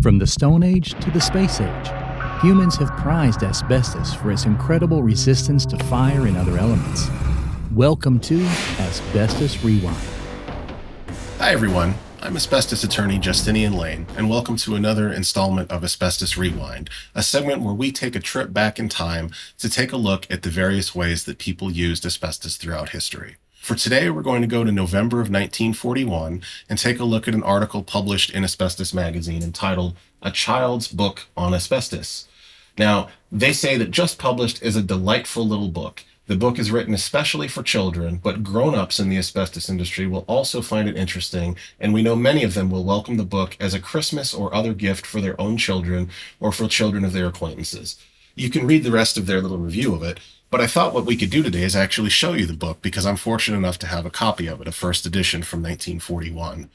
From the Stone Age to the Space Age, humans have prized asbestos for its incredible resistance to fire and other elements. Welcome to Asbestos Rewind. Hi everyone, I'm asbestos attorney Justinian Lane, and welcome to another installment of Asbestos Rewind, a segment where we take a trip back in time to take a look at the various ways that people used asbestos throughout history. For today, we're going to go to November of 1941 and take a look at an article published in Asbestos magazine entitled A Child's Book on Asbestos. Now, they say that just published is a delightful little book. The book is written especially for children, but grown-ups in the asbestos industry will also find it interesting, and we know many of them will welcome the book as a Christmas or other gift for their own children or for children of their acquaintances. You can read the rest of their little review of it, but I thought what we could do today is actually show you the book because I'm fortunate enough to have a copy of it, a first edition from 1941.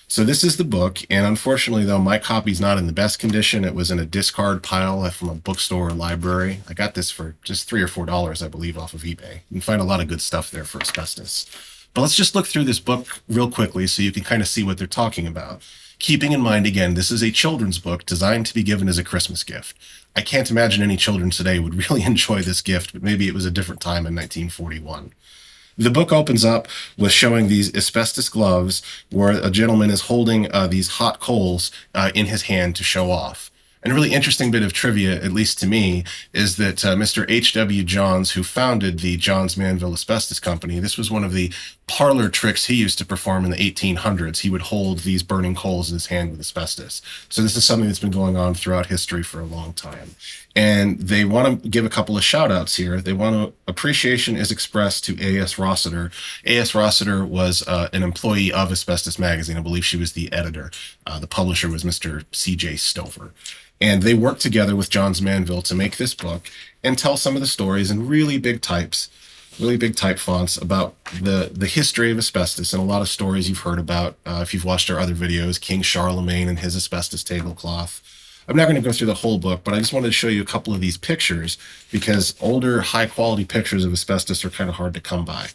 So this is the book, and unfortunately, though, my copy's not in the best condition. It was in a discard pile from a bookstore or library. I got this for just $3 or $4, I believe, off of eBay. You can find a lot of good stuff there for asbestos. But let's just look through this book real quickly so you can kind of see what they're talking about. Keeping in mind, again, this is a children's book designed to be given as a Christmas gift. I can't imagine any children today would really enjoy this gift, but maybe it was a different time in 1941. The book opens up with showing these asbestos gloves where a gentleman is holding these hot coals in his hand to show off. And a really interesting bit of trivia, at least to me, is that Mr. H.W. Johns, who founded the Johns Manville Asbestos Company, this was one of the parlor tricks he used to perform in the 1800s. He would hold these burning coals in his hand with asbestos. So this is something that's been going on throughout history for a long time. And they want to give a couple of shout outs here. They want to, appreciation is expressed to A.S. Rossiter. A.S. Rossiter was an employee of Asbestos magazine. I believe she was the editor. The publisher was Mr. C.J. Stover. And they worked together with Johns Manville to make this book and tell some of the stories in really big type fonts about the history of asbestos and a lot of stories you've heard about if you've watched our other videos, King Charlemagne and his asbestos tablecloth. I'm not going to go through the whole book, but I just wanted to show you a couple of these pictures because older, high-quality pictures of asbestos are kind of hard to come by.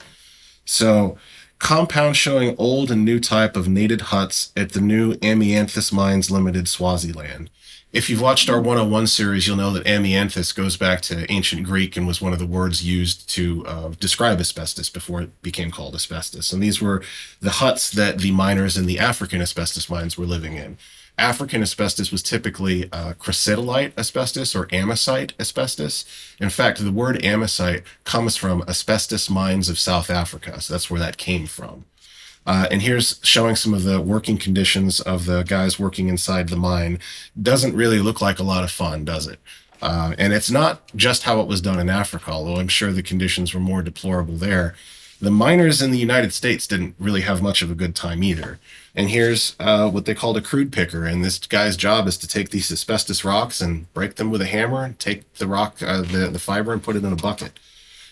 So, compound showing old and new type of native huts at the new Amianthus Mines Limited, Swaziland. If you've watched our 101 series, you'll know that amianthus goes back to ancient Greek and was one of the words used to describe asbestos before it became called asbestos. And these were the huts that the miners in the African asbestos mines were living in. African asbestos was typically chrysotylite asbestos or amosite asbestos. In fact, the word amosite comes from asbestos mines of South Africa, so that's where that came from. And here's showing some of the working conditions of the guys working inside the mine. Doesn't really look like a lot of fun, does it? And it's not just how it was done in Africa, although I'm sure the conditions were more deplorable there. The miners in the United States didn't really have much of a good time either. And here's what they called a crude picker. And this guy's job is to take these asbestos rocks and break them with a hammer and take the rock, the fiber and put it in a bucket.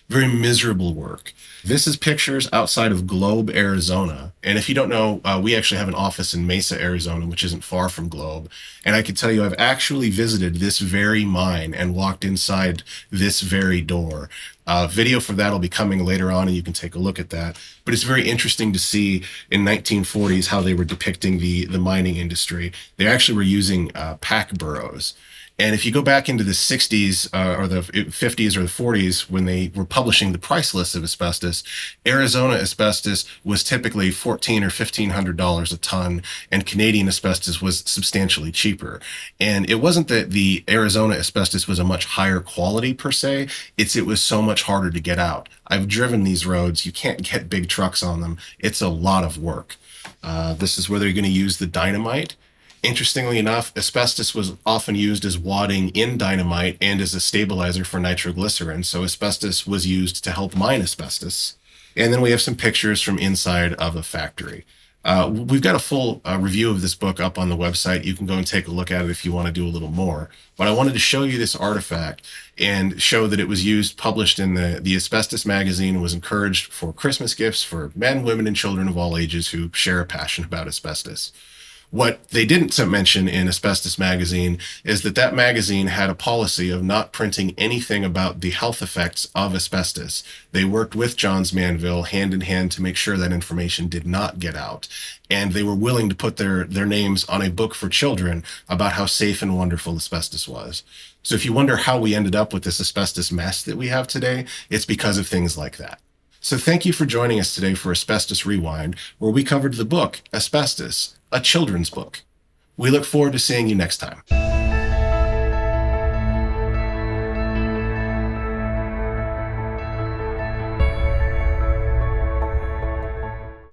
Very miserable work. This is pictures outside of Globe, Arizona. And if you don't know, we actually have an office in Mesa, Arizona, which isn't far from Globe. And I can tell you, I've actually visited this very mine and walked inside this very door. Video for that will be coming later on, and you can take a look at that. But it's very interesting to see in 1940s how they were depicting the mining industry. They actually were using pack burros. And if you go back into the 60s or the 50s or the 40s, when they were publishing the price list of asbestos, Arizona asbestos was typically $1,400 or $1,500 a ton, and Canadian asbestos was substantially cheaper. And it wasn't that the Arizona asbestos was a much higher quality per se, it was so much harder to get out. I've driven these roads. You can't get big trucks on them. It's a lot of work. This is where they're going to use the dynamite. Interestingly enough, asbestos was often used as wadding in dynamite and as a stabilizer for nitroglycerin, so asbestos was used to help mine asbestos. And then we have some pictures from inside of a factory. We've got a full review of this book up on the website. You can go and take a look at it if you want to do a little more. But I wanted to show you this artifact and show that it was used, published in the Asbestos magazine, and was encouraged for Christmas gifts for men, women, and children of all ages who share a passion about asbestos. What they didn't mention in Asbestos Magazine is that magazine had a policy of not printing anything about the health effects of asbestos. They worked with Johns Manville hand in hand to make sure that information did not get out. And they were willing to put their names on a book for children about how safe and wonderful asbestos was. So if you wonder how we ended up with this asbestos mess that we have today, it's because of things like that. So thank you for joining us today for Asbestos Rewind, where we covered the book Asbestos, a children's book. We look forward to seeing you next time.